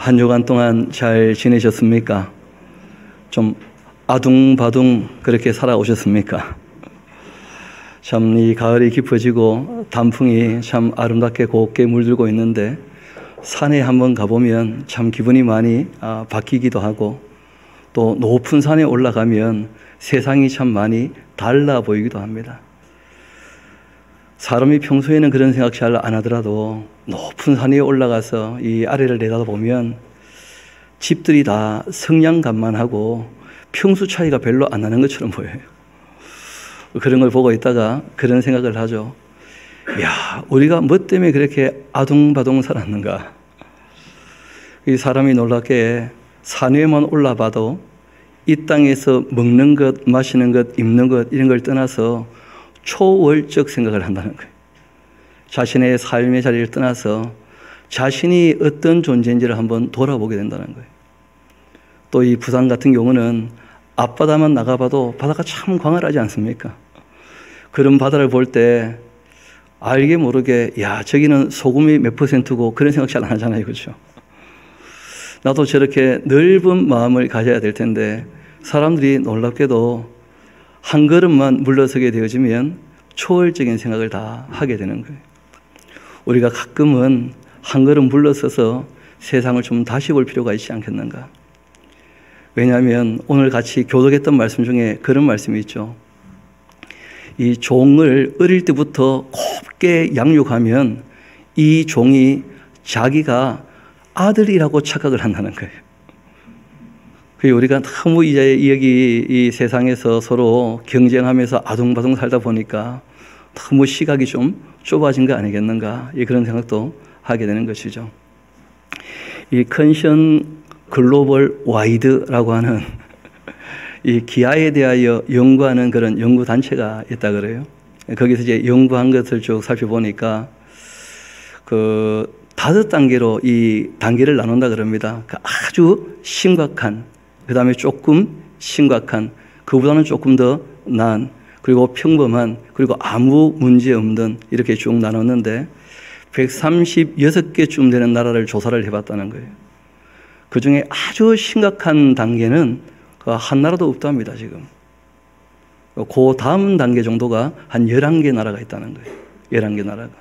한 주간 동안 잘 지내셨습니까? 좀 아둥바둥 그렇게 살아오셨습니까? 참 이 가을이 깊어지고 단풍이 참 아름답게 곱게 물들고 있는데 산에 한번 가보면 참 기분이 많이 바뀌기도 하고 또 높은 산에 올라가면 세상이 참 많이 달라 보이기도 합니다. 사람이 평소에는 그런 생각 잘 안 하더라도 높은 산에 올라가서 이 아래를 내다보면 집들이 다 성냥갑만 하고 평수 차이가 별로 안 나는 것처럼 보여요. 그런 걸 보고 있다가 그런 생각을 하죠. 야, 우리가 뭐 때문에 그렇게 아둥바둥 살았는가? 이 사람이 놀랍게 산 위에만 올라봐도 이 땅에서 먹는 것, 마시는 것, 입는 것 이런 걸 떠나서 초월적 생각을 한다는 거예요. 자신의 삶의 자리를 떠나서 자신이 어떤 존재인지를 한번 돌아보게 된다는 거예요. 또 이 부산 같은 경우는 앞바다만 나가봐도 바다가 참 광활하지 않습니까? 그런 바다를 볼 때 알게 모르게 야, 저기는 소금이 몇 %고 그런 생각 잘 안 하잖아요. 그렇죠? 나도 저렇게 넓은 마음을 가져야 될 텐데 사람들이 놀랍게도 한 걸음만 물러서게 되어지면 초월적인 생각을 다 하게 되는 거예요. 우리가 가끔은 한 걸음 물러서서 세상을 좀 다시 볼 필요가 있지 않겠는가? 왜냐하면 오늘 같이 교독했던 말씀 중에 그런 말씀이 있죠. 이 종을 어릴 때부터 곱게 양육하면 이 종이 자기가 아들이라고 착각을 한다는 거예요. 우리가 너무 이제 여기 이 세상에서 서로 경쟁하면서 아둥바둥 살다 보니까 너무 시각이 좀 좁아진 거 아니겠는가? 그런 생각도 하게 되는 것이죠. 이 컨션 글로벌 와이드라고 하는 이 기아에 대하여 연구하는 그런 연구단체가 있다 그래요. 거기서 이제 연구한 것을 쭉 살펴보니까 그 5단계로 이 단계를 나눈다 그럽니다. 아주 심각한, 그 다음에 조금 심각한, 그보다는 조금 더 나은, 그리고 평범한, 그리고 아무 문제 없는 이렇게 쭉 나눴는데 136개쯤 되는 나라를 조사를 해봤다는 거예요. 그 중에 아주 심각한 단계는 한 나라도 없답니다, 지금. 그 다음 단계 정도가 한 11개 나라가 있다는 거예요. 11개 나라가.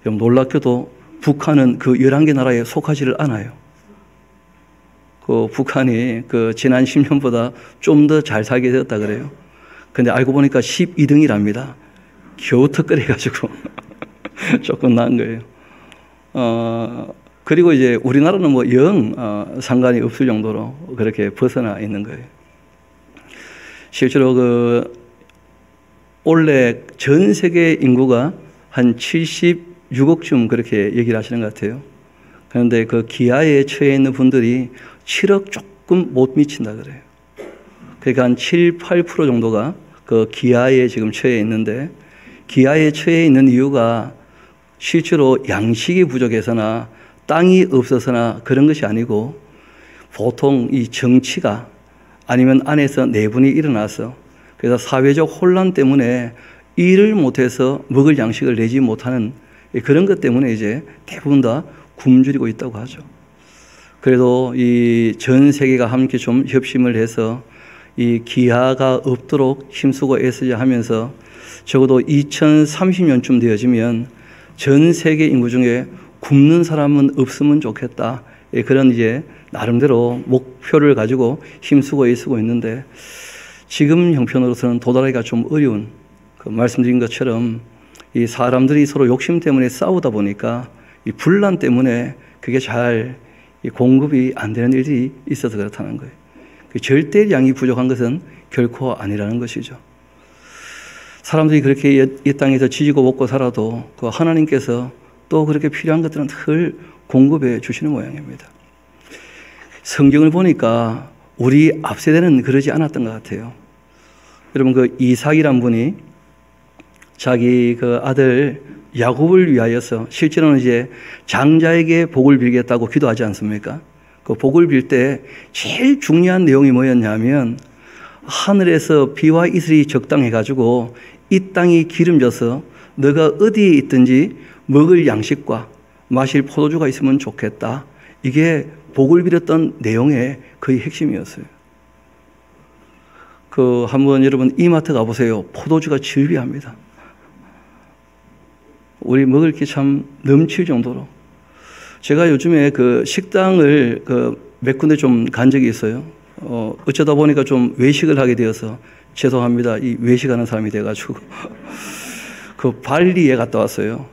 놀랍게도 북한은 그 11개 나라에 속하지를 않아요. 그 북한이 그 지난 10년보다 좀 더 잘 살게 되었다 그래요. 근데 알고 보니까 12등이랍니다. 겨우 턱걸해가지고 조금 나은 거예요. 그리고 이제 우리나라는 뭐 영 상관이 없을 정도로 그렇게 벗어나 있는 거예요. 실제로 원래 전 세계 인구가 한 76억쯤 그렇게 얘기를 하시는 것 같아요. 그런데 그 기아에 처해 있는 분들이 7억 조금 못 미친다 그래요. 그러니까 한 7, 8% 정도가 그 기아에 지금 처해 있는데 기아에 처해 있는 이유가 실제로 양식이 부족해서나 땅이 없어서나 그런 것이 아니고 보통 이 정치가 아니면 안에서 내분이 일어나서 그래서 사회적 혼란 때문에 일을 못해서 먹을 양식을 내지 못하는 그런 것 때문에 이제 대부분 다 굶주리고 있다고 하죠. 그래도 이 전 세계가 함께 좀 협심을 해서 이 기아가 없도록 힘쓰고 애쓰자 하면서 적어도 2030년쯤 되어지면 전 세계 인구 중에 굶는 사람은 없으면 좋겠다. 그런 이제 나름대로 목표를 가지고 힘쓰고 애쓰고 있는데 지금 형편으로서는 도달하기가 좀 어려운 그 말씀드린 것처럼 이 사람들이 서로 욕심 때문에 싸우다 보니까 이 분란 때문에 그게 잘 공급이 안 되는 일이 있어서 그렇다는 거예요. 절대량이 부족한 것은 결코 아니라는 것이죠. 사람들이 그렇게 이 땅에서 지지고 먹고 살아도 그 하나님께서 또 그렇게 필요한 것들은 늘 공급해 주시는 모양입니다. 성경을 보니까 우리 앞세대는 그러지 않았던 것 같아요. 여러분 그 이삭이란 분이 자기 그 아들 야곱을 위하여서 실제로는 이제 장자에게 복을 빌겠다고 기도하지 않습니까? 그 복을 빌 때 제일 중요한 내용이 뭐였냐면 하늘에서 비와 이슬이 적당해가지고 이 땅이 기름져서 너가 어디에 있든지 먹을 양식과 마실 포도주가 있으면 좋겠다. 이게 복을 빌었던 내용의 거의 핵심이었어요. 한번 여러분 이마트 가보세요. 포도주가 즐비합니다. 우리 먹을 게 참 넘칠 정도로. 제가 요즘에 식당을 몇 군데 좀 간 적이 있어요. 어쩌다 보니까 좀 외식을 하게 되어서 죄송합니다. 이 외식하는 사람이 돼가지고. 발리에 갔다 왔어요.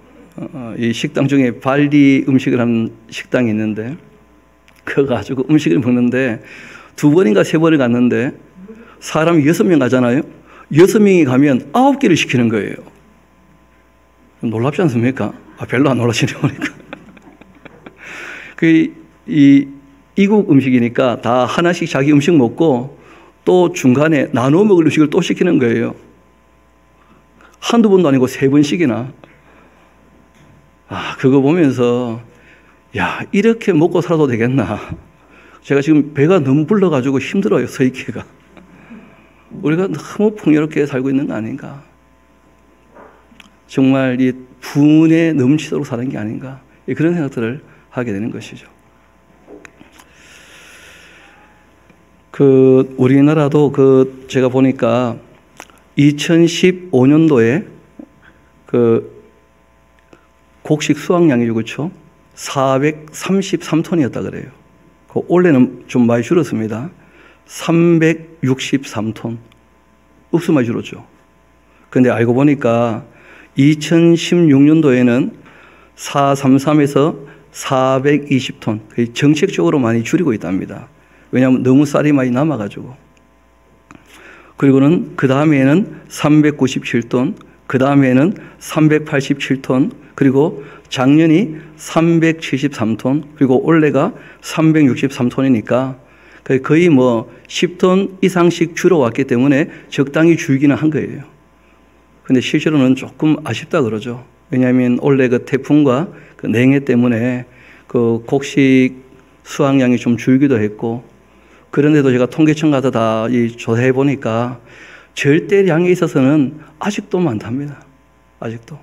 이 식당 중에 발리 음식을 하는 식당이 있는데, 그거 가지고 음식을 먹는데, 2번인가 3번을 갔는데, 사람이 6명 가잖아요? 6명이 가면 9개를 시키는 거예요. 놀랍지 않습니까? 별로 안 놀라시네, 보니까. 이국 음식이니까 다 하나씩 자기 음식 먹고 또 중간에 나눠 먹을 음식을 또 시키는 거예요. 한두 번도 아니고 3번씩이나. 그거 보면서, 야, 이렇게 먹고 살아도 되겠나. 제가 지금 배가 너무 불러가지고 힘들어요, 서 있기가. 우리가 너무 풍요롭게 살고 있는 거 아닌가. 정말 이 분에 넘치도록 사는 게 아닌가. 그런 생각들을 하게 되는 것이죠. 우리나라도 제가 보니까 2015년도에 곡식 수확량이 그렇죠? 433톤이었다 그래요. 올해는 좀 많이 줄었습니다. 363톤. 억수 많이 줄었죠. 근데 알고 보니까 2016년도에는 433에서 420톤. 정책적으로 많이 줄이고 있답니다. 왜냐하면 너무 쌀이 많이 남아가지고. 그리고는 그 다음에는 397톤, 그 다음에는 387톤, 그리고 작년이 373톤, 그리고 올해가 363톤이니까 거의 10톤 이상씩 줄어왔기 때문에 적당히 줄기는 한 거예요. 근데 실제로는 조금 아쉽다 그러죠. 왜냐하면 올해 태풍과 냉해 때문에 곡식 수확량이 좀 줄기도 했고, 그런데도 제가 통계청 가서 다 조사해 보니까 절대량에 있어서는 아직도 많답니다. 아직도.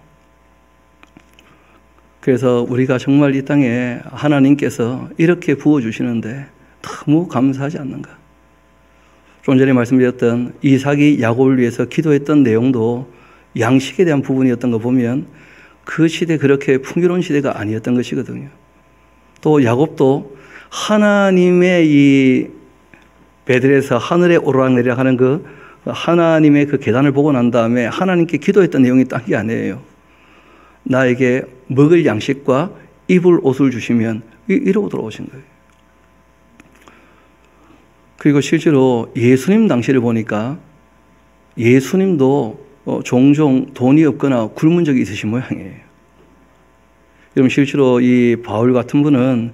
그래서 우리가 정말 이 땅에 하나님께서 이렇게 부어주시는데 너무 감사하지 않는가. 좀 전에 말씀드렸던 이삭이 야곱을 위해서 기도했던 내용도 양식에 대한 부분이었던 거 보면 그 시대 그렇게 풍요로운 시대가 아니었던 것이거든요. 또 야곱도 하나님의 이 베들에서 하늘에 오르락내리락 하는 하나님의 계단을 보고 난 다음에 하나님께 기도했던 내용이 딴 게 아니에요. 나에게 먹을 양식과 입을 옷을 주시면 이러고 돌아오신 거예요. 그리고 실제로 예수님 당시를 보니까 예수님도 종종 돈이 없거나 굶은 적이 있으신 모양이에요. 여러분 실제로 이 바울 같은 분은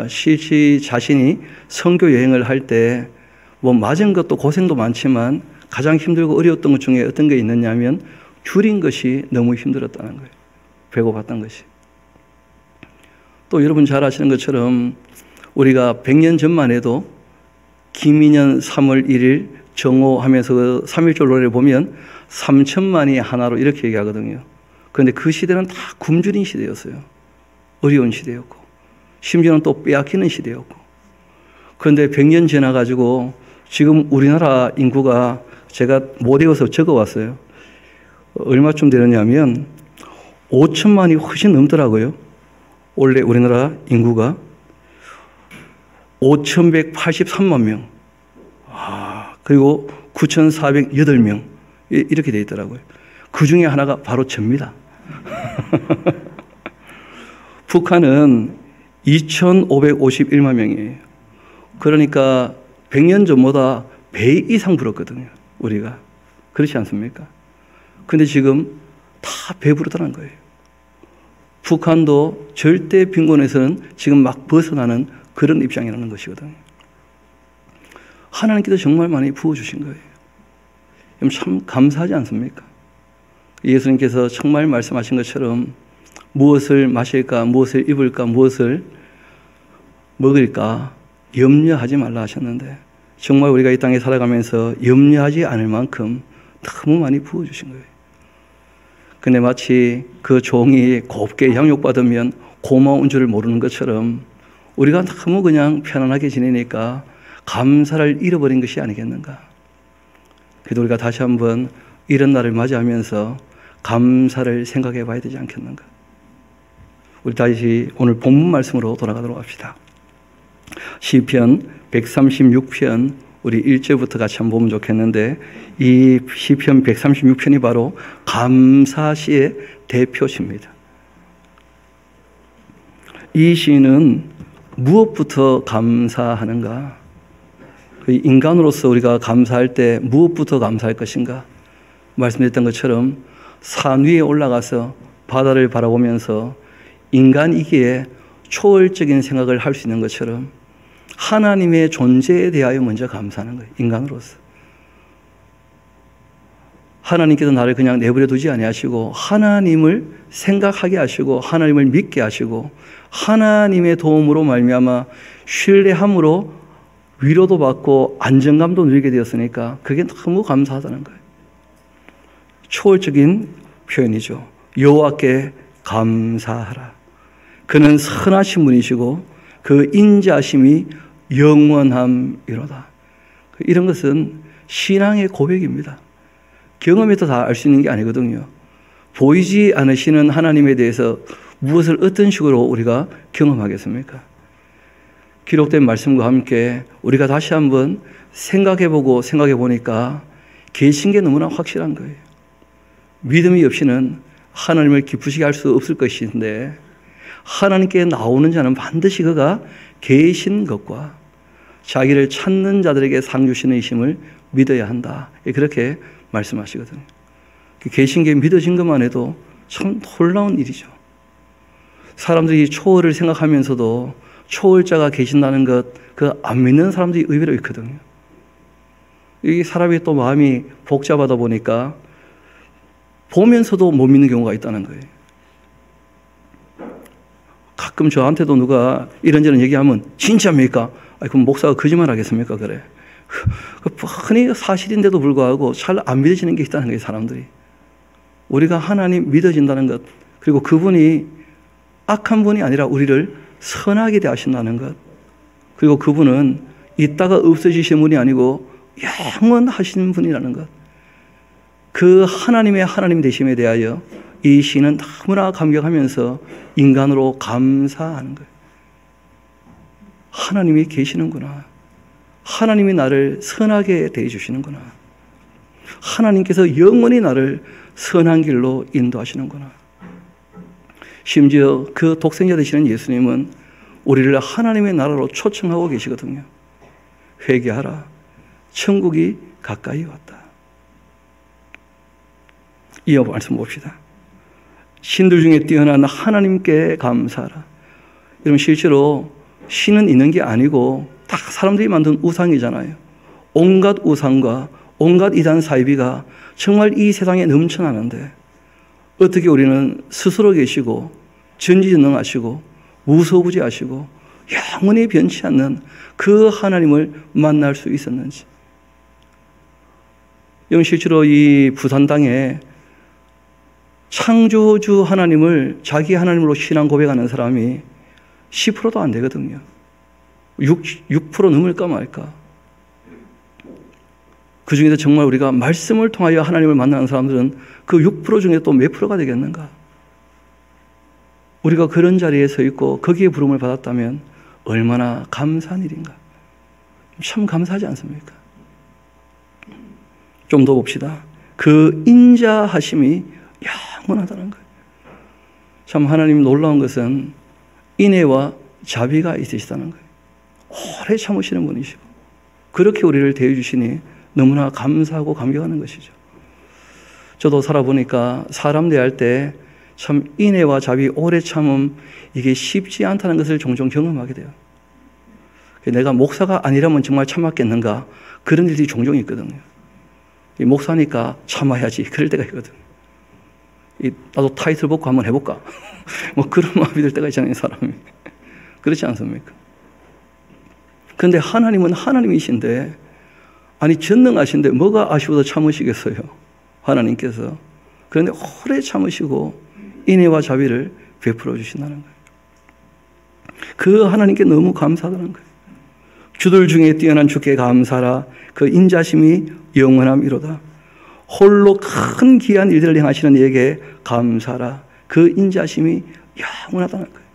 실제 자신이 선교 여행을 할 때 맞은 것도 고생도 많지만 가장 힘들고 어려웠던 것 중에 어떤 게 있느냐면 줄인 것이 너무 힘들었다는 거예요. 배고팠던 것이. 또 여러분 잘 아시는 것처럼 우리가 100년 전만 해도 김인년 3월 1일 정오하면서 3.1절 노래를 보면 3천만이 하나로 이렇게 얘기하거든요. 그런데 그 시대는 다 굶주린 시대였어요. 어려운 시대였고 심지어는 또 빼앗기는 시대였고. 그런데 100년 지나가지고 지금 우리나라 인구가 제가 못 외워서 적어왔어요. 얼마쯤 되느냐면 5천만이 훨씬 넘더라고요. 원래 우리나라 인구가 5,183만 명. 그리고 9,408명. 이렇게 되어 있더라고요. 그 중에 하나가 바로 접니다. 북한은 2,551만 명이에요. 그러니까 100년 전보다 배 이상 불었거든요. 우리가. 그렇지 않습니까? 근데 지금 다 배부르다는 거예요. 북한도 절대 빈곤에서는 지금 막 벗어나는 그런 입장이라는 것이거든요. 하나님께서 정말 많이 부어주신 거예요. 참 감사하지 않습니까? 예수님께서 정말 말씀하신 것처럼 무엇을 마실까, 무엇을 입을까, 무엇을 먹을까 염려하지 말라 하셨는데 정말 우리가 이 땅에 살아가면서 염려하지 않을 만큼 너무 많이 부어주신 거예요. 근데 마치 그 종이 곱게 양육받으면 고마운 줄을 모르는 것처럼 우리가 너무 그냥 편안하게 지내니까 감사를 잃어버린 것이 아니겠는가. 그래도 우리가 다시 한번 이런 날을 맞이하면서 감사를 생각해 봐야 되지 않겠는가. 우리 다시 오늘 본문 말씀으로 돌아가도록 합시다. 시편 136편 우리 1절부터 같이 한번 보면 좋겠는데, 이 시편 136편이 바로 감사시의 대표시입니다. 이 시는 무엇부터 감사하는가? 인간으로서 우리가 감사할 때 무엇부터 감사할 것인가? 말씀드렸던 것처럼 산 위에 올라가서 바다를 바라보면서 인간이기에 초월적인 생각을 할 수 있는 것처럼 하나님의 존재에 대하여 먼저 감사하는 거예요. 인간으로서. 하나님께서 나를 그냥 내버려 두지 아니하시고 하나님을 생각하게 하시고 하나님을 믿게 하시고 하나님의 도움으로 말미암아 신뢰함으로 위로도 받고 안정감도 누리게 되었으니까 그게 너무 감사하다는 거예요. 초월적인 표현이죠. 여호와께 감사하라. 그는 선하신 분이시고 그 인자하심이 영원함이로다. 이런 것은 신앙의 고백입니다. 경험에서 다 알 수 있는 게 아니거든요. 보이지 않으시는 하나님에 대해서 무엇을 어떤 식으로 우리가 경험하겠습니까? 기록된 말씀과 함께 우리가 다시 한번 생각해보고 생각해 보니까 계신 게 너무나 확실한 거예요. 믿음이 없이는 하나님을 기쁘시게 할 수 없을 것인데 하나님께 나오는 자는 반드시 그가 계신 것과 자기를 찾는 자들에게 상 주시는 이심을 믿어야 한다. 그렇게 말씀하시거든요. 계신 게 믿어진 것만 해도 참 놀라운 일이죠. 사람들이 초월을 생각하면서도 초월자가 계신다는 것, 그 안 믿는 사람들이 의외로 있거든요. 이 사람이 또 마음이 복잡하다 보니까 보면서도 못 믿는 경우가 있다는 거예요. 가끔 저한테도 누가 이런저런 얘기하면 진짜입니까? 그럼 목사가 거짓말 하겠습니까? 그래. 흔히 사실인데도 불구하고 잘 안 믿어지는 게 있다는 거예요, 사람들이. 우리가 하나님 믿어진다는 것, 그리고 그분이 악한 분이 아니라 우리를 선하게 대하신다는 것, 그리고 그분은 있다가 없어지신 분이 아니고 영원하신 분이라는 것, 그 하나님의 하나님 되심에 대하여 이 시는 너무나 감격하면서 인간으로 감사하는 거예요. 하나님이 계시는구나. 하나님이 나를 선하게 대해주시는구나. 하나님께서 영원히 나를 선한 길로 인도하시는구나. 심지어 그 독생자 되시는 예수님은 우리를 하나님의 나라로 초청하고 계시거든요. 회개하라. 천국이 가까이 왔다. 이어 말씀 봅시다. 신들 중에 뛰어난 하나님께 감사하라. 여러분, 실제로 신은 있는 게 아니고 다 사람들이 만든 우상이잖아요. 온갖 우상과 온갖 이단 사이비가 정말 이 세상에 넘쳐나는데 어떻게 우리는 스스로 계시고 전지전능하시고 무소부지하시고 영원히 변치 않는 그 하나님을 만날 수 있었는지. 여러분, 실제로 이 부산 땅에 창조주 하나님을 자기 하나님으로 신앙 고백하는 사람이 10%도 안 되거든요. 6% 넘을까 말까. 그 중에서 정말 우리가 말씀을 통하여 하나님을 만나는 사람들은 그 6% 중에 또 몇 프로가 되겠는가? 우리가 그런 자리에 서 있고 거기에 부름을 받았다면 얼마나 감사한 일인가? 참 감사하지 않습니까? 좀 더 봅시다. 그 인자하심이 영원하다는 거예요. 참 하나님 놀라운 것은 인애와 자비가 있으시다는 거예요. 오래 참으시는 분이시고 그렇게 우리를 대해주시니 너무나 감사하고 감격하는 것이죠. 저도 살아보니까 사람 대할 때 참 인애와 자비, 오래 참음, 이게 쉽지 않다는 것을 종종 경험하게 돼요. 내가 목사가 아니라면 정말 참았겠는가, 그런 일들이 종종 있거든요. 목사니까 참아야지, 그럴 때가 있거든요. 나도 타이틀 벗고 한번 해볼까? 뭐 그런 마음이 들 때가 있잖아요, 사람이. 그렇지 않습니까? 그런데 하나님은 하나님이신데, 아니 전능하신데 뭐가 아쉬워서 참으시겠어요? 하나님께서. 그런데 오래 참으시고 인애와 자비를 베풀어 주신다는 거예요. 그 하나님께 너무 감사하다는 거예요. 주들 중에 뛰어난 주께 감사라. 그 인자심이 영원함이로다. 홀로 큰 귀한 일들을 행하시는 이에게 감사라. 그 인자심이 영원하다는 거예요.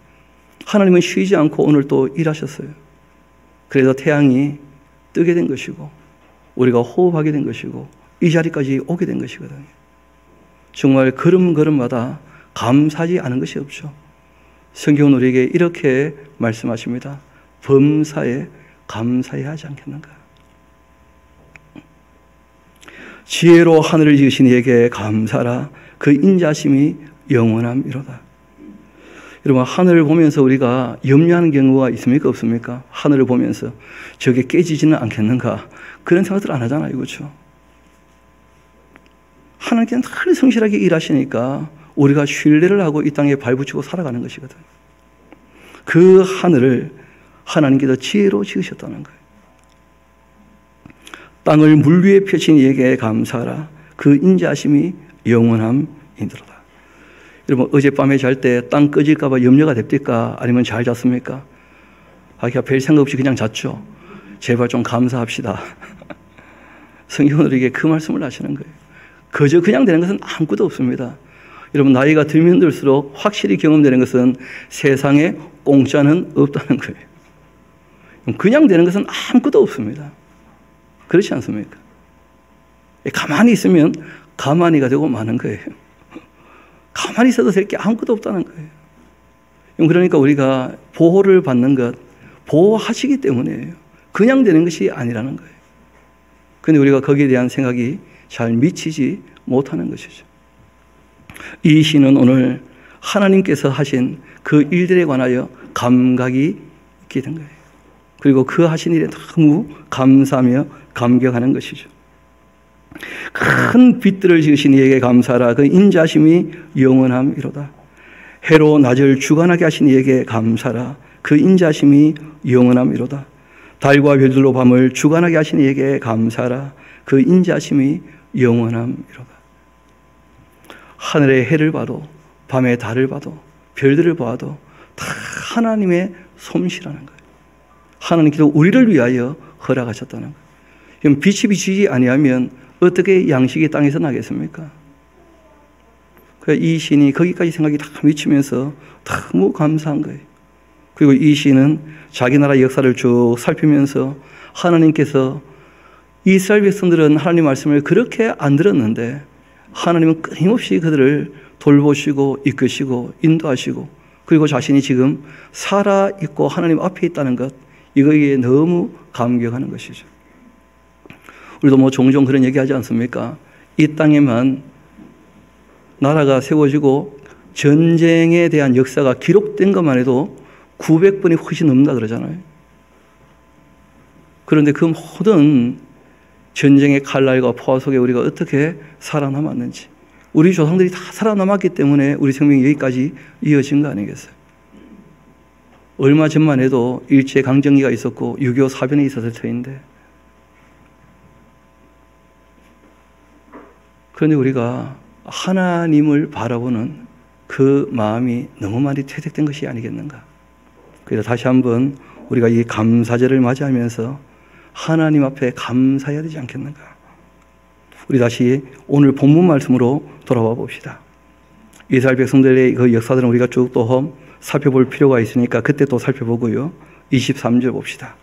하나님은 쉬지 않고 오늘 또 일하셨어요. 그래서 태양이 뜨게 된 것이고 우리가 호흡하게 된 것이고 이 자리까지 오게 된 것이거든요. 정말 걸음걸음마다 감사하지 않은 것이 없죠. 성경은 우리에게 이렇게 말씀하십니다. 범사에 감사해야 하지 않겠는가. 지혜로 하늘을 지으신 이에게 감사라. 그 인자심이 영원함이로다. 여러분, 하늘을 보면서 우리가 염려하는 경우가 있습니까? 없습니까? 하늘을 보면서 저게 깨지지는 않겠는가? 그런 생각들 안 하잖아요. 그렇죠? 하나님께는 늘 성실하게 일하시니까 우리가 신뢰를 하고 이 땅에 발붙이고 살아가는 것이거든요. 그 하늘을 하나님께서 지혜로 지으셨다는 거예요. 땅을 물 위에 펴신 이에게 감사하라. 그 인자하심이 영원함이니로다. 여러분, 어젯밤에 잘 때 땅 꺼질까 봐 염려가 됩니까? 아니면 잘 잤습니까? 그냥 별 생각 없이 그냥 잤죠. 제발 좀 감사합시다. 성경은 우리에게 그 말씀을 하시는 거예요. 그저 그냥 되는 것은 아무것도 없습니다. 여러분, 나이가 들면 들수록 확실히 경험되는 것은 세상에 공짜는 없다는 거예요. 그냥 되는 것은 아무것도 없습니다. 그렇지 않습니까? 가만히 있으면 가만히가 되고 마는 거예요. 가만히 있어도 될 게 아무것도 없다는 거예요. 그러니까 우리가 보호를 받는 것, 보호하시기 때문이에요. 그냥 되는 것이 아니라는 거예요. 그런데 우리가 거기에 대한 생각이 잘 미치지 못하는 것이죠. 이 시는 오늘 하나님께서 하신 그 일들에 관하여 감각이 있게 된 거예요. 그리고 그 하신 일에 너무 감사하며 감격하는 것이죠. 큰 빛들을 지으신 이에게 감사하라. 그 인자심이 영원함이로다. 해로 낮을 주관하게 하신 이에게 감사하라. 그 인자심이 영원함이로다. 달과 별들로 밤을 주관하게 하신 이에게 감사하라. 그 인자심이 영원함이로다. 하늘의 해를 봐도 밤의 달을 봐도 별들을 봐도 다 하나님의 솜씨라는 거예요. 하나님께서 우리를 위하여 허락하셨다는 거예요. 그럼 빛이 비치지 아니하면 어떻게 양식이 땅에서 나겠습니까? 이 시인이 거기까지 생각이 다 미치면서 너무 감사한 거예요. 그리고 이 시인은 자기 나라 역사를 쭉 살피면서 하나님께서 이스라엘 백성들은 하나님 말씀을 그렇게 안 들었는데 하나님은 끊임없이 그들을 돌보시고 이끄시고 인도하시고 그리고 자신이 지금 살아있고 하나님 앞에 있다는 것, 이거에 너무 감격하는 것이죠. 우리도 종종 그런 얘기 하지 않습니까? 이 땅에만 나라가 세워지고 전쟁에 대한 역사가 기록된 것만 해도 900번이 훨씬 넘는다 그러잖아요. 그런데 그 모든 전쟁의 칼날과 포화 속에 우리가 어떻게 살아남았는지, 우리 조상들이 다 살아남았기 때문에 우리 생명이 여기까지 이어진 거 아니겠어요? 얼마 전만 해도 일제강점기가 있었고 6.25 사변이 있었을 터인데, 그런데 우리가 하나님을 바라보는 그 마음이 너무 많이 퇴색된 것이 아니겠는가. 그래서 다시 한번 우리가 이 감사절을 맞이하면서 하나님 앞에 감사해야 되지 않겠는가. 우리 다시 오늘 본문 말씀으로 돌아와 봅시다. 이스라엘 백성들의 그 역사들은 우리가 쭉 또 살펴볼 필요가 있으니까 그때 또 살펴보고요. 23절 봅시다.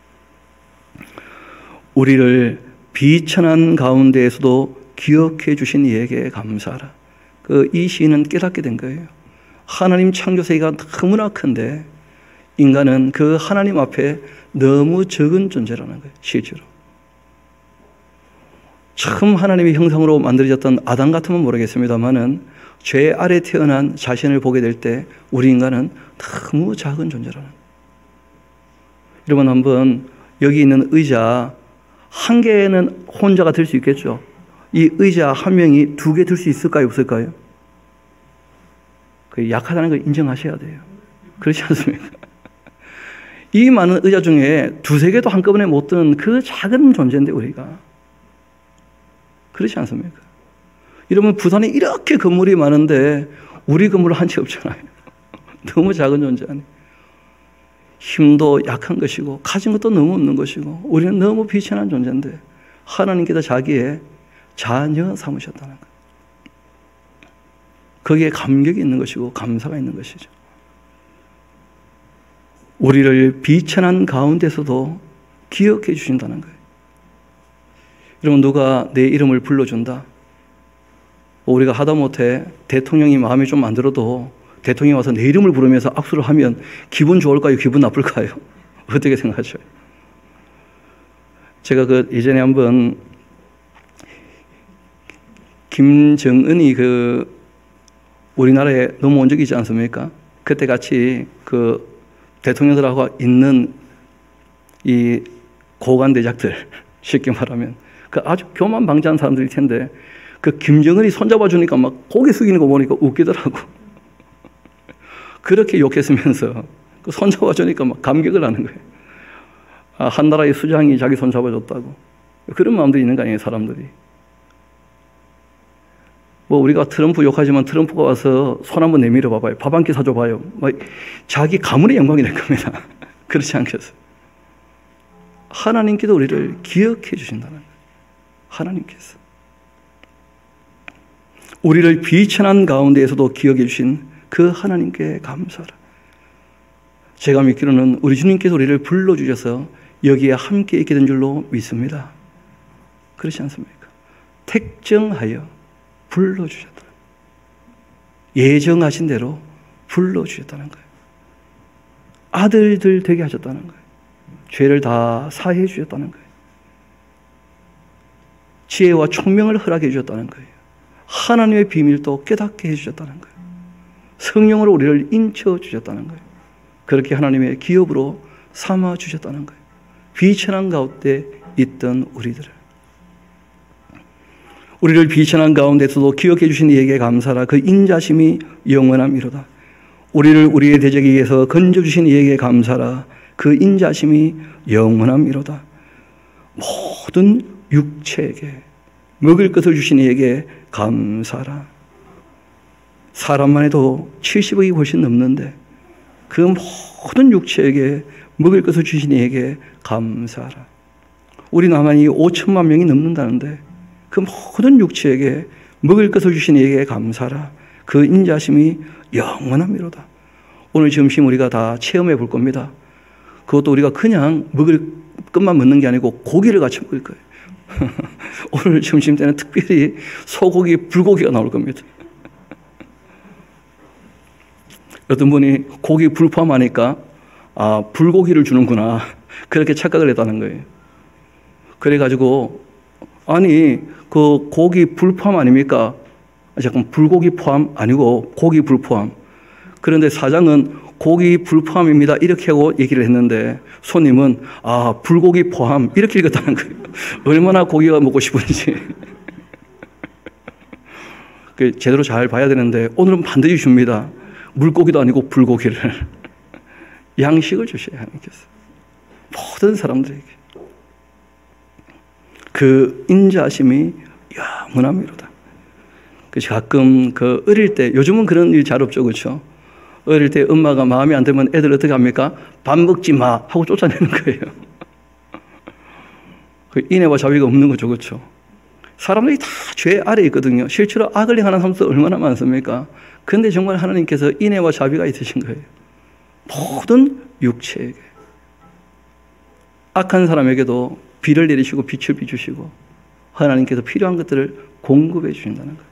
우리를 비천한 가운데에서도 기억해 주신 이에게 감사하라. 이 시인은 깨닫게 된 거예요. 하나님 창조세계가 너무나 큰데 인간은 그 하나님 앞에 너무 적은 존재라는 거예요. 실제로. 처음 하나님의 형상으로 만들어졌던 아담 같으면 모르겠습니다만은 죄 아래 태어난 자신을 보게 될 때 우리 인간은 너무 작은 존재라는 거예요. 여러분, 한번 여기 있는 의자 한 개는 혼자가 들 수 있겠죠? 이 의자 한 명이 두 개 들 수 있을까요? 없을까요? 그 약하다는 걸 인정하셔야 돼요. 그렇지 않습니까? 이 많은 의자 중에 두세 개도 한꺼번에 못 드는 그 작은 존재인데 우리가. 그렇지 않습니까? 여러분, 부산에 이렇게 건물이 많은데 우리 건물 한 채 없잖아요. 너무 작은 존재 아니에요. 힘도 약한 것이고 가진 것도 너무 없는 것이고 우리는 너무 비천한 존재인데 하나님께서 자기의 자녀 삼으셨다는 것. 거기에 감격이 있는 것이고 감사가 있는 것이죠. 우리를 비천한 가운데서도 기억해 주신다는 거예요. 여러분, 누가 내 이름을 불러준다. 우리가 하다못해 대통령이 마음에 좀 안 들어도 대통령이 와서 내 이름을 부르면서 악수를 하면 기분 좋을까요? 기분 나쁠까요? 어떻게 생각하죠? 제가 예전에 한번 김정은이 우리나라에 넘어온 적이 있지 않습니까? 그때 같이 대통령들하고 있는 이 고관대작들, 쉽게 말하면 아주 교만방자한 사람들일 텐데 김정은이 손잡아 주니까 막 고개 숙이는 거 보니까 웃기더라고. 그렇게 욕했으면서 손잡아 주니까 막 감격을 하는 거예요. 한 나라의 수장이 자기 손잡아 줬다고. 그런 마음들이 있는 거 아니에요, 사람들이. 우리가 트럼프 욕하지만 트럼프가 와서 손 한번 내밀어 봐봐요. 밥 한 끼 사줘 봐요. 자기 가문의 영광이 될 겁니다. 그렇지 않겠어요? 하나님께서 우리를 기억해 주신다는 거예요. 하나님께서. 우리를 비천한 가운데에서도 기억해 주신 그 하나님께 감사라. 제가 믿기로는 우리 주님께서 우리를 불러주셔서 여기에 함께 있게 된 줄로 믿습니다. 그렇지 않습니까? 택정하여 불러주셨다. 예정하신 대로 불러주셨다는 거예요. 아들들 되게 하셨다는 거예요. 죄를 다 사해 주셨다는 거예요. 지혜와 총명을 허락해 주셨다는 거예요. 하나님의 비밀도 깨닫게 해주셨다는 거예요. 성령으로 우리를 인쳐 주셨다는 거예요. 그렇게 하나님의 기업으로 삼아 주셨다는 거예요. 비천한 가운데 있던 우리를 비천한 가운데서도 기억해 주신 이에게 감사라. 그 인자심이 영원함이로다. 우리를 우리의 대적에 의해서 건져주신 이에게 감사라. 그 인자심이 영원함이로다. 모든 육체에게 먹을 것을 주신 이에게 감사라. 사람만 해도 70억이 훨씬 넘는데 그 모든 육체에게 먹을 것을 주신 이에게 감사라. 우리 남한이 5천만 명이 넘는다는데 그 모든 육체에게 먹을 것을 주신 이에게 감사라. 그 인자심이 영원함이로다. 오늘 점심 우리가 다 체험해 볼 겁니다. 그것도 우리가 그냥 먹을 것만 먹는 게 아니고 고기를 같이 먹을 거예요. 오늘 점심 때는 특별히 소고기, 불고기가 나올 겁니다. 어떤 분이 고기 불포함하니까 불고기를 주는구나 그렇게 착각을 했다는 거예요. 그래가지고 아니 고기 불포함 아닙니까? 잠깐 불고기 포함 아니고 고기 불포함. 그런데 사장은 고기 불포함입니다 이렇게 하고 얘기를 했는데 손님은 불고기 포함 이렇게 읽었다는 거예요. 얼마나 고기가 먹고 싶은지. 제대로 잘 봐야 되는데 오늘은 반드시 줍니다. 물고기도 아니고 불고기를. 양식을 주셔야 하나님께서. 모든 사람들에게. 그 인자하심이 영원함이로다. 그래서 가끔 어릴 때, 요즘은 그런 일 잘 없죠, 그렇죠? 어릴 때 엄마가 마음에 안 들면 애들 어떻게 합니까? 밥 먹지 마 하고 쫓아내는 거예요. 인애와 자비가 없는 거죠, 그렇죠? 사람들이 다 죄 아래에 있거든요. 실제로 악을 행하는 사람도 얼마나 많습니까? 그런데 정말 하나님께서 인애와 자비가 있으신 거예요. 모든 육체에게. 악한 사람에게도 비를 내리시고 빛을 비추시고 하나님께서 필요한 것들을 공급해 주신다는 거예요.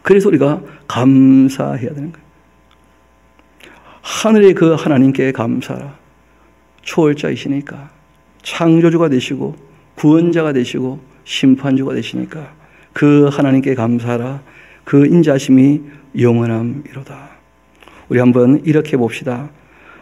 그래서 우리가 감사해야 되는 거예요. 하늘의 그 하나님께 감사라. 초월자이시니까 창조주가 되시고 구원자가 되시고 심판주가 되시니까 그 하나님께 감사라. 그 인자심이 영원함이로다. 우리 한번 이렇게 봅시다.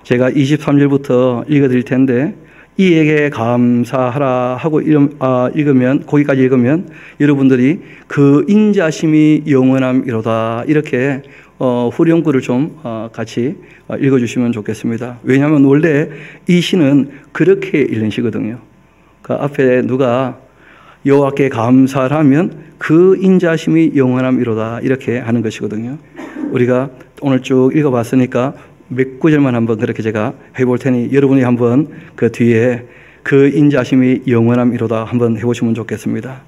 제가 23절부터 읽어드릴 텐데 이에게 감사하라 하고 읽으면 거기까지 읽으면 여러분들이 그 인자심이 영원함이로다 이렇게 후렴구를 좀 같이 읽어주시면 좋겠습니다. 왜냐하면 원래 이 시는 그렇게 읽는 시거든요. 그 앞에 누가 여호와께 감사를 하면 그 인자심이 영원함이로다 이렇게 하는 것이거든요. 우리가 오늘 쭉 읽어봤으니까 몇 구절만 한번 그렇게 제가 해볼 테니 여러분이 한번 그 뒤에 그 인자심이 영원함이로다 한번 해보시면 좋겠습니다.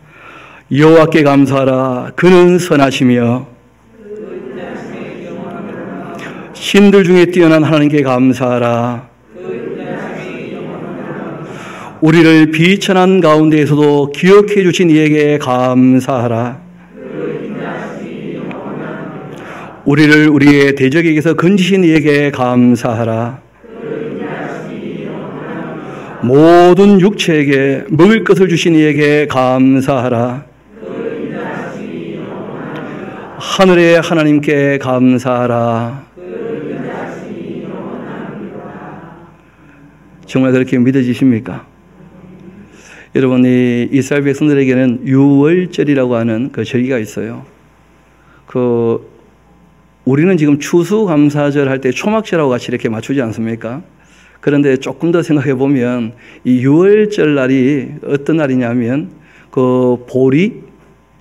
여호와께 감사하라. 그는 선하시며 신들 중에 뛰어난 하나님께 감사하라. 우리를 비천한 가운데에서도 기억해 주신 이에게 감사하라. 우리를 우리의 대적에게서 건지신 이에게 감사하라. 모든 육체에게 먹을 것을 주신 이에게 감사하라. 하늘의 하나님께 감사하라. 정말 그렇게 믿어지십니까? 여러분, 이 이스라엘 백성들에게는 유월절이라고 하는 그 절기가 있어요. 우리는 지금 추수감사절 할 때 초막절하고 같이 이렇게 맞추지 않습니까? 그런데 조금 더 생각해 보면 이 유월절 날이 어떤 날이냐면 그 보리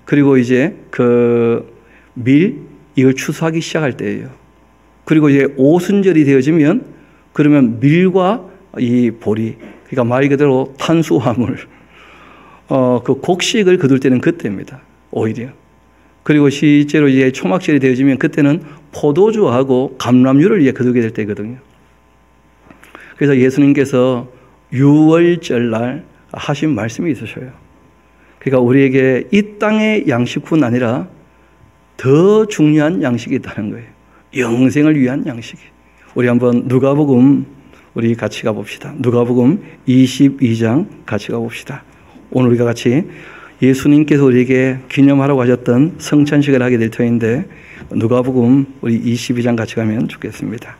그리고 이제 그 밀 이걸 추수하기 시작할 때예요. 그리고 이제 오순절이 되어지면 그러면 밀과 이 보리, 그러니까 말 그대로 탄수화물, 그 곡식을 거둘 때는 그때입니다. 오히려. 그리고 실제로 이제 초막절이 되어지면 그때는 포도주하고 감람유를 이제 거두게 될 때거든요. 그래서 예수님께서 유월절 날 하신 말씀이 있으셔요. 그러니까 우리에게 이 땅의 양식뿐 아니라 더 중요한 양식이 있다는 거예요. 영생을 위한 양식이. 우리 한번 누가복음 우리 같이 가봅시다. 누가복음 22장 같이 가봅시다. 오늘 우리가 같이 예수님께서 우리에게 기념하라고 하셨던 성찬식을 하게 될 터인데 누가복음 우리 22장 같이 가면 좋겠습니다.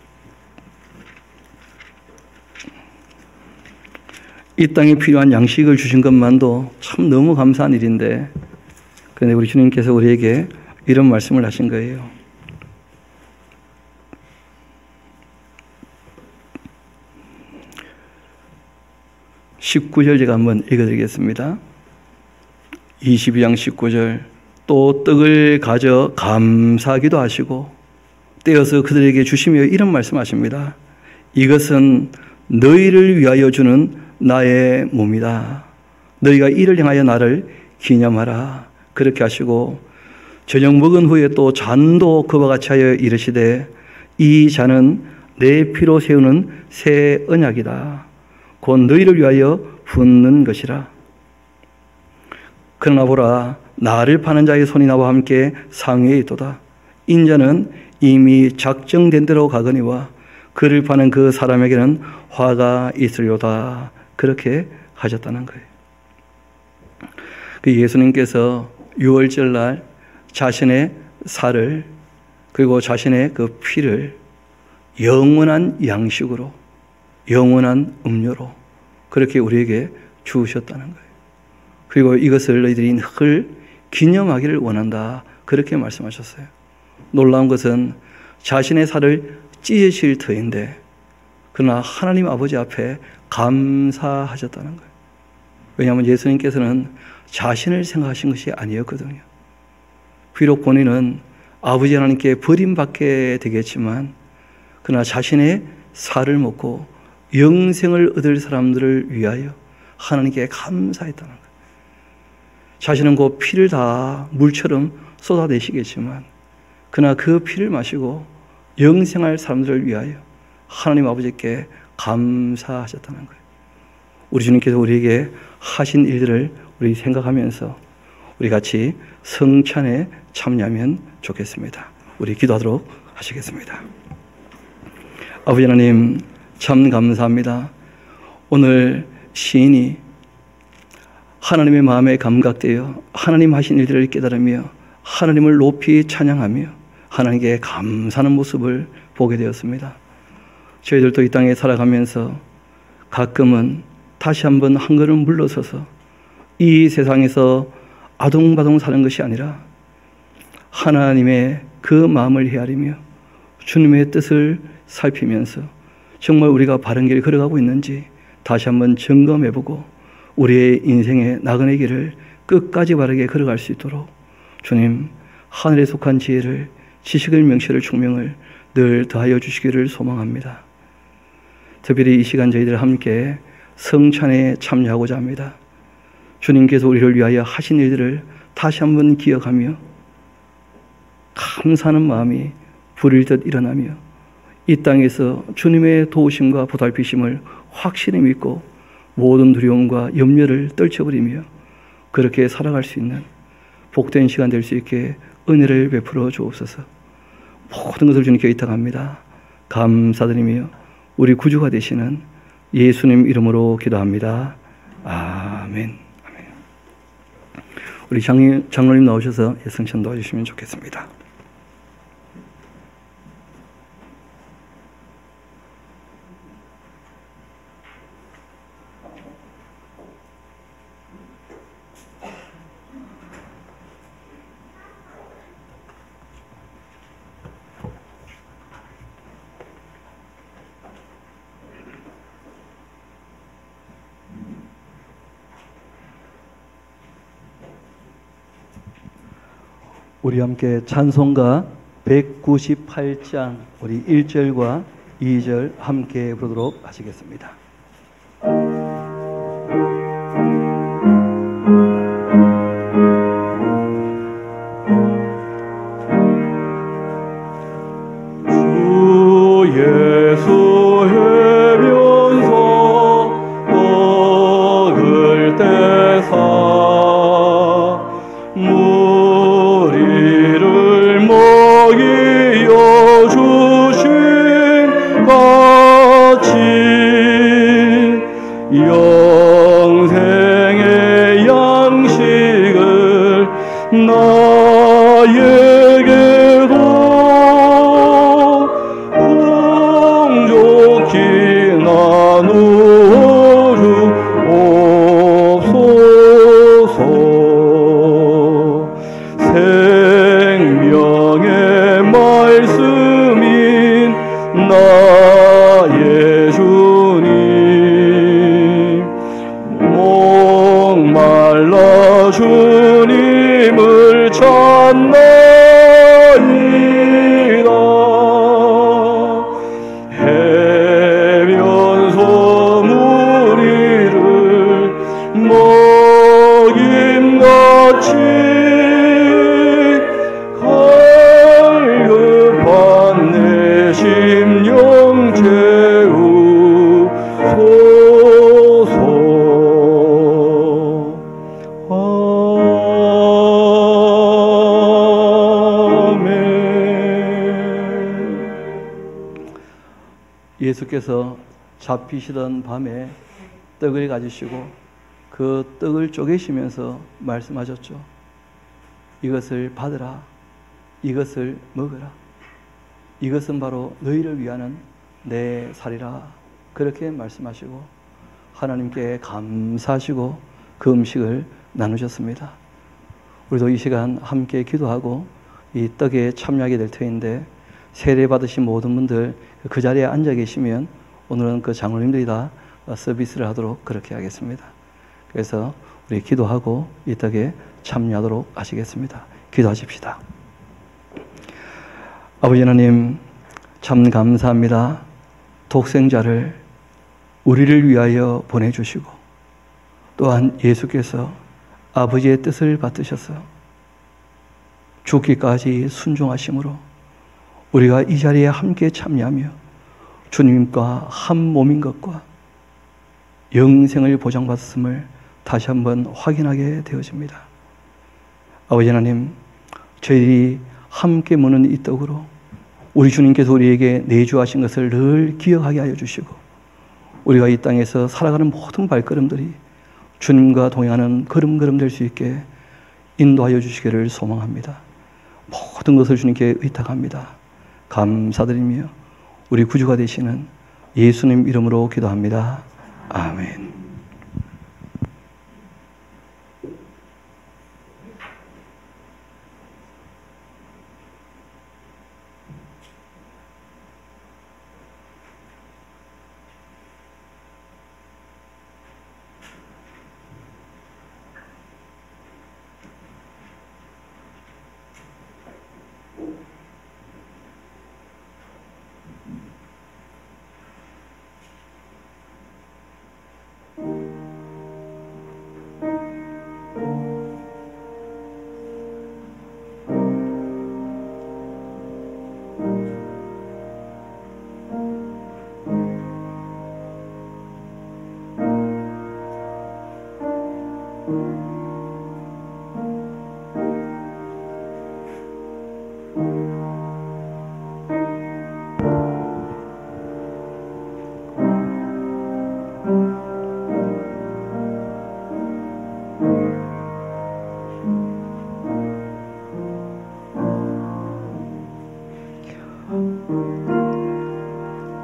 이 땅에 필요한 양식을 주신 것만도 참 너무 감사한 일인데 그런데 우리 주님께서 우리에게 이런 말씀을 하신 거예요. 19절 제가 한번 읽어드리겠습니다. 22장 19절 또 떡을 가져 감사하기도 하시고 떼어서 그들에게 주시며 이런 말씀하십니다. 이것은 너희를 위하여 주는 나의 몸이다. 너희가 이를 향하여 나를 기념하라. 그렇게 하시고 저녁 먹은 후에 또 잔도 그와 같이 하여 이르시되 이 잔은 내 피로 세우는 새 언약이다. 곧 너희를 위하여 붓는 것이라. 그러나 보라 나를 파는 자의 손이 나와 함께 상위에 있도다. 인자는 이미 작정된 대로 가거니와 그를 파는 그 사람에게는 화가 있으려다. 그렇게 하셨다는 거예요. 그 예수님께서 유월절 날 자신의 살을 그리고 자신의 그 피를 영원한 양식으로 영원한 음료로 그렇게 우리에게 주셨다는 거예요. 그리고 이것을 너희들이 늘 기념하기를 원한다. 그렇게 말씀하셨어요. 놀라운 것은 자신의 살을 찢으실 터인데 그러나 하나님 아버지 앞에 감사하셨다는 거예요. 왜냐하면 예수님께서는 자신을 생각하신 것이 아니었거든요. 비록 본인은 아버지 하나님께 버림받게 되겠지만 그러나 자신의 살을 먹고 영생을 얻을 사람들을 위하여 하나님께 감사했다는 거예요. 자신은 그 피를 다 물처럼 쏟아내시겠지만 그러나 그 피를 마시고 영생할 사람들을 위하여 하나님 아버지께 감사하셨다는 거예요. 우리 주님께서 우리에게 하신 일들을 우리 생각하면서 우리 같이 성찬에 참여하면 좋겠습니다. 우리 기도하도록 하시겠습니다. 아버지 하나님 참 감사합니다. 오늘 시인이 하나님의 마음에 감각되어 하나님 하신 일들을 깨달으며 하나님을 높이 찬양하며 하나님께 감사하는 모습을 보게 되었습니다. 저희들도 이 땅에 살아가면서 가끔은 다시 한번 한 걸음 물러서서 이 세상에서 아동바동 사는 것이 아니라 하나님의 그 마음을 헤아리며 주님의 뜻을 살피면서 정말 우리가 바른 길을 걸어가고 있는지 다시 한번 점검해보고 우리의 인생의 나그네 길을 끝까지 바르게 걸어갈 수 있도록 주님 하늘에 속한 지혜를 지식을 명철을 총명을 늘 더하여 주시기를 소망합니다. 특별히 이 시간 저희들 함께 성찬에 참여하고자 합니다. 주님께서 우리를 위하여 하신 일들을 다시 한번 기억하며 감사하는 마음이 불일 듯 일어나며 이 땅에서 주님의 도우심과 보살피심을 확실히 믿고 모든 두려움과 염려를 떨쳐버리며 그렇게 살아갈 수 있는 복된 시간 될 수 있게 은혜를 베풀어 주옵소서. 모든 것을 주님께 의탁합니다. 감사드리며 우리 구주가 되시는 예수님 이름으로 기도합니다. 아멘. 아멘. 우리 장로님 나오셔서 예성찬 도와주시면 좋겠습니다. 우리 함께 찬송가 198장 우리 1절과 2절 함께 부르도록 하시겠습니다. 주 예수 해면서 떡을 떼사 먹이어 주신 같이 영생의 양식을 나에게도 풍족히 나누어 주옵소서. 생명의 말씀인 나의 주님 목말라 주님을 찾나이다. 해변소 무리를 먹임같이 갈급한 내 심령 채우소서. 아멘. 예수께서 잡히시던 밤에 떡을 가지시고 그 떡을 쪼개시면서 말씀하셨죠. 이것을 받으라. 이것을 먹으라. 이것은 바로 너희를 위하는 내 살이라. 그렇게 말씀하시고 하나님께 감사하시고 그 음식을 나누셨습니다. 우리도 이 시간 함께 기도하고 이 떡에 참여하게 될 터인데 세례 받으신 모든 분들 그 자리에 앉아 계시면 오늘은 그 장로님들이 다 서비스를 하도록 그렇게 하겠습니다. 그래서 우리 기도하고 이 떡에 참여하도록 하시겠습니다. 기도하십시다. 아버지 하나님 참 감사합니다. 독생자를 우리를 위하여 보내주시고 또한 예수께서 아버지의 뜻을 받드셔서 죽기까지 순종하심으로 우리가 이 자리에 함께 참여하며 주님과 한 몸인 것과 영생을 보장받았음을 다시 한번 확인하게 되어집니다. 아버지 하나님, 저희들이 함께 먹는 이 떡으로 우리 주님께서 우리에게 내주하신 것을 늘 기억하게 하여 주시고 우리가 이 땅에서 살아가는 모든 발걸음들이 주님과 동행하는 걸음걸음 될 수 있게 인도하여 주시기를 소망합니다. 모든 것을 주님께 의탁합니다. 감사드리며 우리 구주가 되시는 예수님 이름으로 기도합니다. 아멘.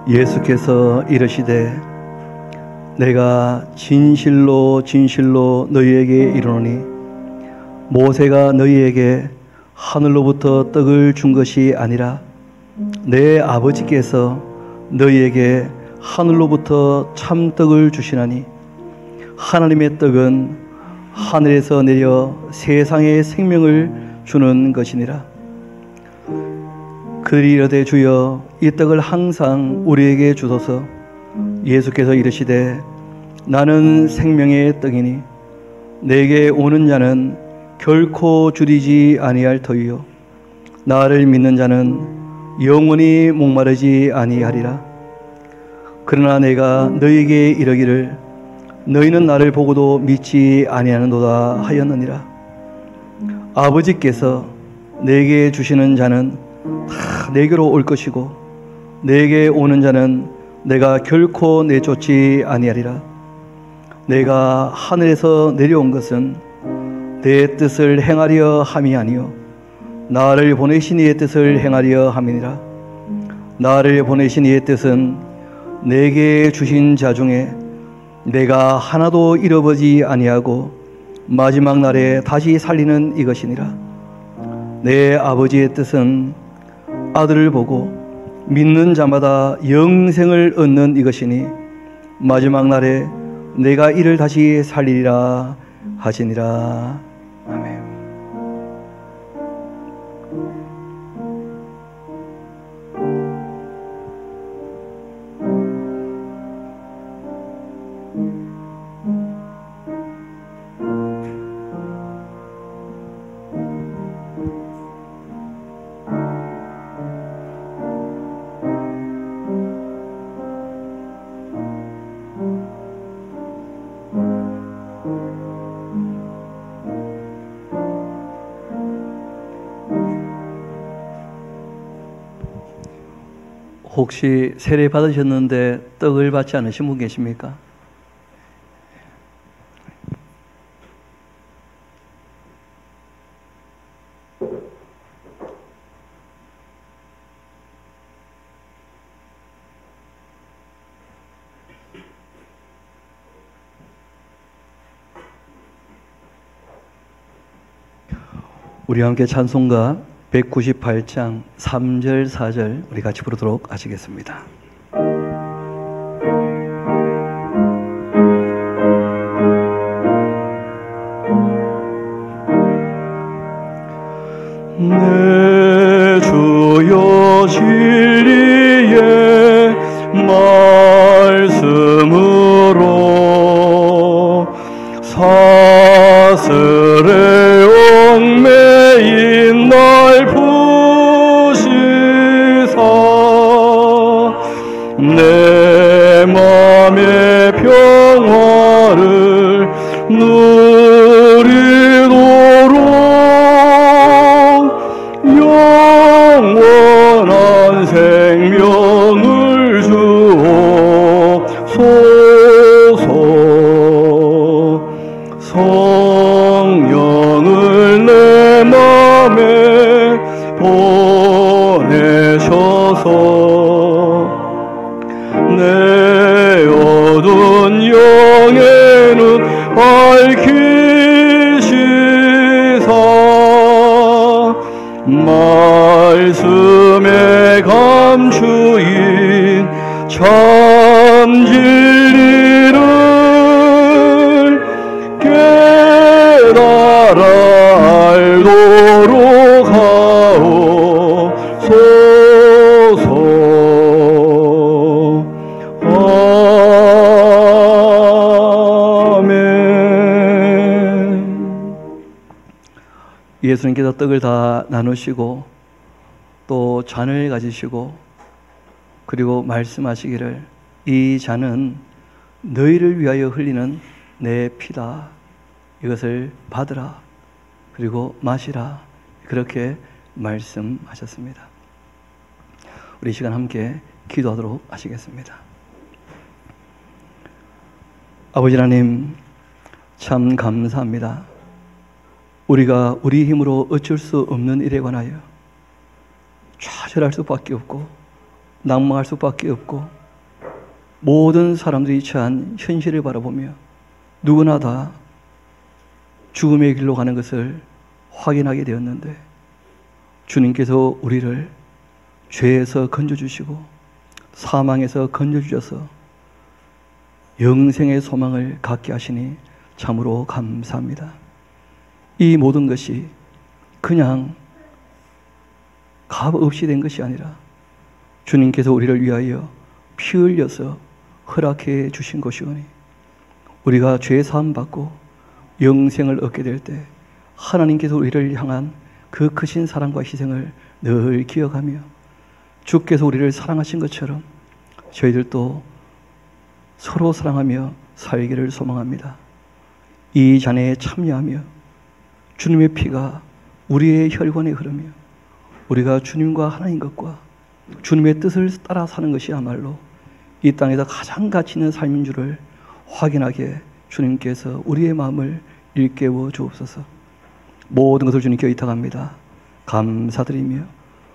예수께서 이르시되 내가 진실로 진실로 너희에게 이르노니 모세가 너희에게 하늘로부터 떡을 준 것이 아니라 내 아버지께서 너희에게 하늘로부터 참떡을 주시나니 하나님의 떡은 하늘에서 내려 세상에 생명을 주는 것이니라. 그들이 이르되 주여 이 떡을 항상 우리에게 주소서. 예수께서 이르시되 나는 생명의 떡이니 내게 오는 자는 결코 줄이지 아니할 터이요 나를 믿는 자는 영원히 목마르지 아니하리라. 그러나 내가 너희에게 이르기를 너희는 나를 보고도 믿지 아니하는도다 하였느니라. 아버지께서 내게 주시는 자는 다 내게로 올 것이고 내게 오는 자는 내가 결코 내쫓지 아니하리라. 내가 하늘에서 내려온 것은 내 뜻을 행하려 함이 아니요 나를 보내신 이의 뜻을 행하려 함이니라. 나를 보내신 이의 뜻은 내게 주신 자 중에 내가 하나도 잃어버리지 아니하고 마지막 날에 다시 살리는 이것이니라. 내 아버지의 뜻은 아들을 보고 믿는 자마다 영생을 얻는 이것이니 마지막 날에 내가 이를 다시 살리리라 하시니라. 아멘. 혹시 세례 받으셨는데 떡을 받지 않으신 분 계십니까? 우리 함께 찬송가 198장 3절 4절 우리 같이 부르도록 하시겠습니다. 내 주여 진리의 말씀으로 사슬에 얽매인 날 부시사 내 맘의 평화를 누리도록 영원한 생명을 주옵소서. 성령을 내 맘에 보내셔서 내 어두운 영에는 밝히시사 말씀에 감추인 참 진리를 깨달아 알도록 하옵소서. 아멘. 예수님께서 떡을 다 나누시고 또 잔을 가지시고 그리고 말씀하시기를 이 잔은 너희를 위하여 흘리는 내 피다 이것을 받으라 그리고 마시라 그렇게 말씀하셨습니다. 우리 이 시간 함께 기도하도록 하시겠습니다. 아버지 하나님, 참 감사합니다. 우리가 우리 힘으로 어쩔 수 없는 일에 관하여 좌절할 수밖에 없고 낭망할 수밖에 없고 모든 사람들이 처한 현실을 바라보며 누구나 다 죽음의 길로 가는 것을 확인하게 되었는데 주님께서 우리를 죄에서 건져주시고 사망에서 건져주셔서 영생의 소망을 갖게 하시니 참으로 감사합니다. 이 모든 것이 그냥 값 없이 된 것이 아니라 주님께서 우리를 위하여 피 흘려서 허락해 주신 것이오니 우리가 죄 사함 받고 영생을 얻게 될 때 하나님께서 우리를 향한 그 크신 사랑과 희생을 늘 기억하며 주께서 우리를 사랑하신 것처럼 저희들도 서로 사랑하며 살기를 소망합니다. 이 잔에 참여하며 주님의 피가 우리의 혈관에 흐르며 우리가 주님과 하나인 것과 주님의 뜻을 따라 사는 것이야말로 이 땅에서 가장 가치 있는 삶인 줄을 확인하게 주님께서 우리의 마음을 일깨워 주옵소서. 모든 것을 주님께 의탁합니다. 감사드리며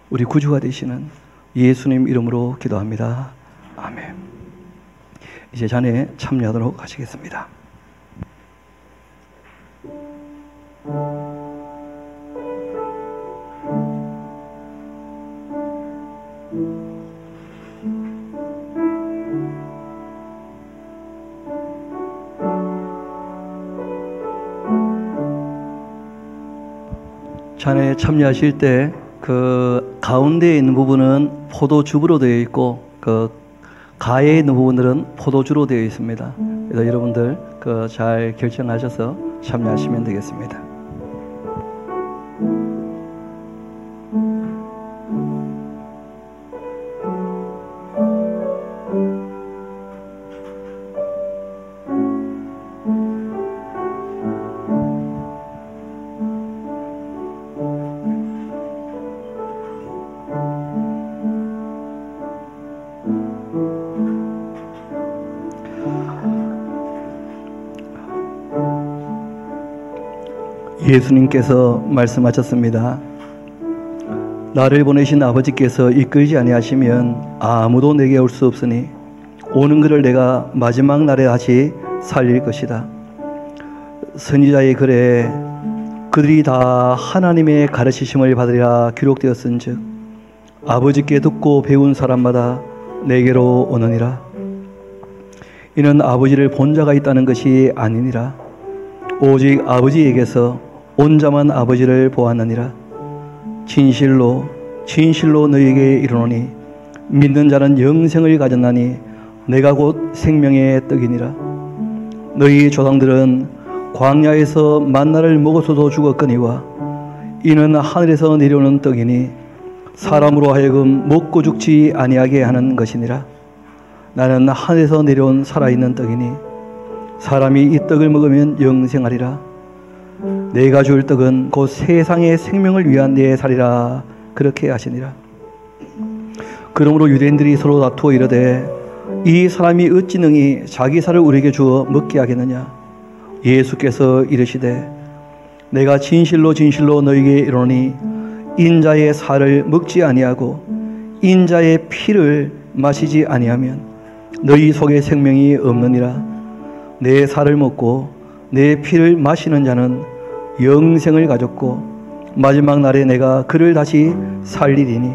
우리 구주가 되시는 예수님 이름으로 기도합니다. 아멘. 이제 잔에 참여하도록 하시겠습니다. 잔에 참여하실 때 그 가운데에 있는 부분은 포도즙으로 되어 있고 그 가에 있는 부분들은 포도주로 되어 있습니다. 그래서 여러분들 그 잘 결정하셔서 참여하시면 되겠습니다. 예수님께서 말씀하셨습니다. 나를 보내신 아버지께서 이끌지 아니하시면 아무도 내게 올 수 없으니 오는 그를 내가 마지막 날에 다시 살릴 것이다. 선지자의 글에 그들이 다 하나님의 가르치심을 받으리라 기록되었은즉 아버지께 듣고 배운 사람마다 내게로 오느니라. 이는 아버지를 본 자가 있다는 것이 아니니라. 오직 아버지에게서 온 자만 아버지를 보았느니라. 진실로 진실로 너희에게 이르노니 믿는 자는 영생을 가졌나니 내가 곧 생명의 떡이니라. 너희 조상들은 광야에서 만나를 먹어서도 죽었거니와 이는 하늘에서 내려오는 떡이니 사람으로 하여금 먹고 죽지 아니하게 하는 것이니라. 나는 하늘에서 내려온 살아있는 떡이니 사람이 이 떡을 먹으면 영생하리라. 내가 줄 떡은 곧 세상의 생명을 위한 내 살이라 그렇게 하시니라. 그러므로 유대인들이 서로 다투어 이르되 이 사람이 어찌 능히 자기 살을 우리에게 주어 먹게 하겠느냐. 예수께서 이르시되 내가 진실로 진실로 너희에게 이르노니 인자의 살을 먹지 아니하고 인자의 피를 마시지 아니하면 너희 속에 생명이 없느니라. 내 살을 먹고 내 피를 마시는 자는 영생을 가졌고 마지막 날에 내가 그를 다시 살리리니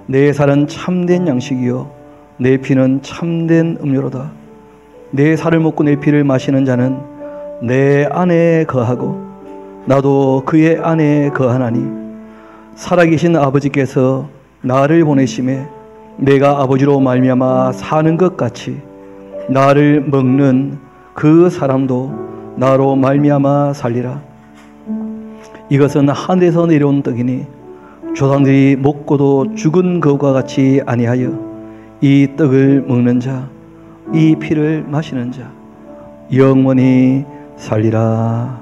내 살은 참된 양식이요 내 피는 참된 음료로다. 내 살을 먹고 내 피를 마시는 자는 내 안에 거하고 나도 그의 안에 거하나니 살아계신 아버지께서 나를 보내심에 내가 아버지로 말미암아 사는 것 같이 나를 먹는 그 사람도 나로 말미암아 살리라. 이것은 하늘에서 내려온 떡이니 조상들이 먹고도 죽은 것과 같이 아니하여 이 떡을 먹는 자, 이 피를 마시는 자 영원히 살리라.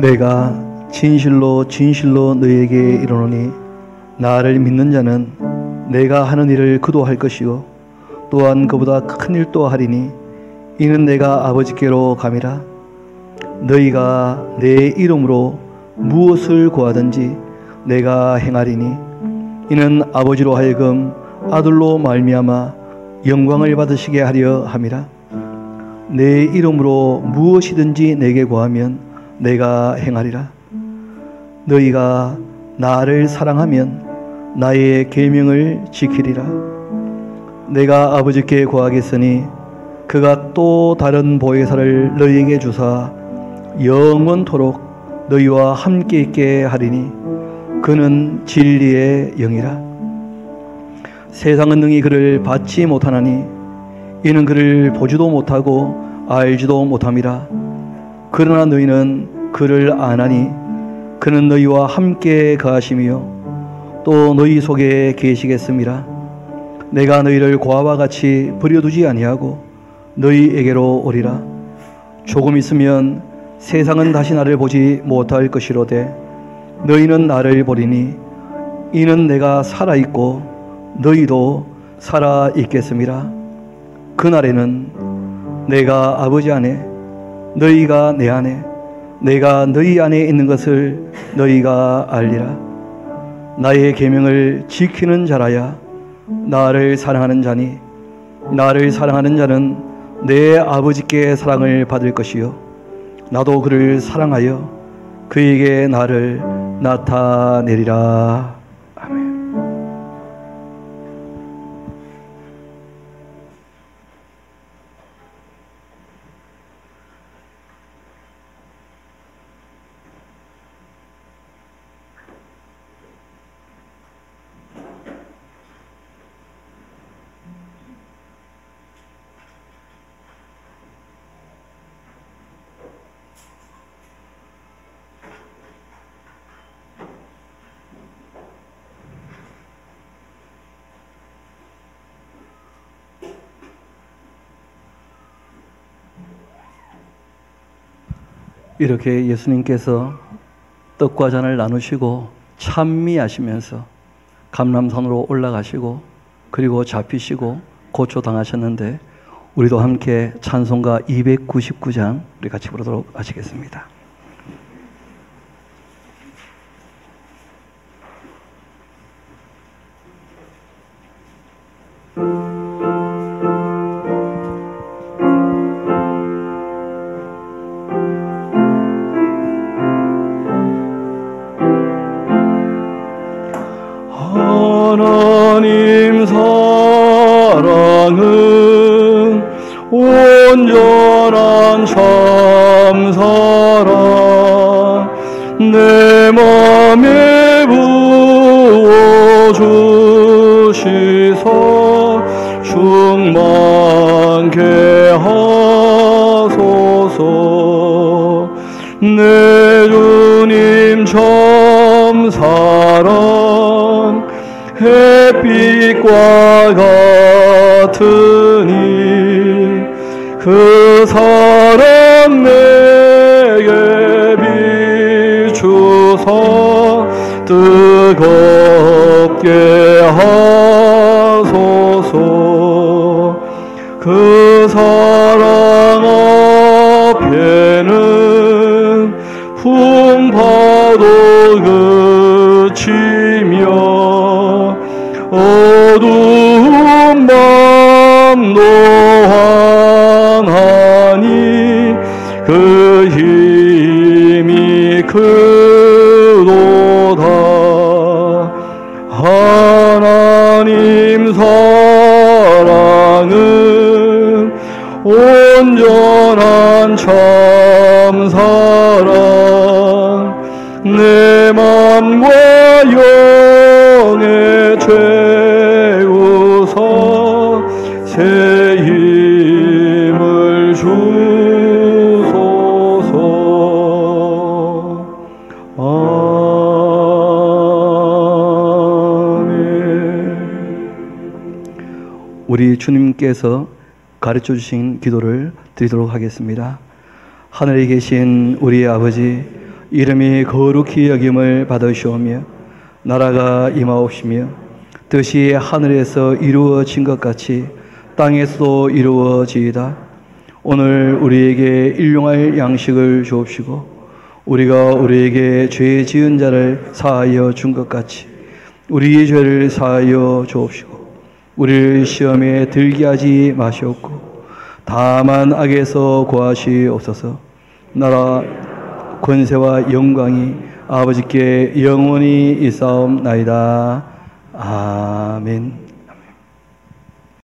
내가 진실로 진실로 너희에게 이르노니 나를 믿는 자는 내가 하는 일을 그도 할 것이요 또한 그보다 큰 일도 하리니 이는 내가 아버지께로 감이라. 너희가 내 이름으로 무엇을 구하든지 내가 행하리니 이는 아버지로 하여금 아들로 말미암아 영광을 받으시게 하려 함이라. 내 이름으로 무엇이든지 내게 구하면 내가 행하리라. 너희가 나를 사랑하면 나의 계명을 지키리라. 내가 아버지께 구하겠으니 그가 또 다른 보혜사를 너희에게 주사 영원토록 너희와 함께 있게 하리니 그는 진리의 영이라. 세상은 능히 그를 받지 못하나니 이는 그를 보지도 못하고 알지도 못함이라. 그러나 너희는 그를 아나니 그는 너희와 함께 거하심이요 또 너희 속에 계시겠음이라. 내가 너희를 고아와 같이 버려두지 아니하고 너희에게로 오리라. 조금 있으면 세상은 다시 나를 보지 못할 것이로되 너희는 나를 보리니 이는 내가 살아있고 너희도 살아있겠음이라. 그날에는 내가 아버지 안에 너희가 내 안에 내가 너희 안에 있는 것을 너희가 알리라. 나의 계명을 지키는 자라야 나를 사랑하는 자니 나를 사랑하는 자는 내 아버지께 사랑을 받을 것이요 나도 그를 사랑하여 그에게 나를 나타내리라. 아멘. 이렇게 예수님께서 떡과 잔을 나누시고 찬미하시면서 감람산으로 올라가시고 그리고 잡히시고 고초당하셨는데 우리도 함께 찬송가 299장 우리 같이 부르도록 하시겠습니다. 하나님 사랑은 온전한 참사랑 내 맘에 부어주시서 충만케 하소서. 내 주님 참사랑 햇빛과 같으니 그 사랑 내게 비추사 뜨겁게 하소서. 그 사랑 앞에는 풍파도 그치며 어두운 밤도 환하니 그 힘이 크도다. 하나님 사랑은 온전한 참사랑 내 맘과 영에 채우사 새 힘을 주소서. 아멘. 우리 주님께서 가르쳐 주신 기도를 드리도록 하겠습니다. 하늘에 계신 우리 아버지, 이름이 거룩히 여김을 받으시오며 나라가 임하옵시며 뜻이 하늘에서 이루어진 것 같이 땅에서도 이루어지이다. 오늘 우리에게 일용할 양식을 주옵시고 우리가 우리에게 죄 지은 자를 사하여 준 것 같이 우리의 죄를 사하여 주옵시고 우리를 시험에 들게 하지 마시옵고 다만 악에서 구하시옵소서. 나라 권세와 영광이 아버지께 영원히 있사옵나이다. 아멘.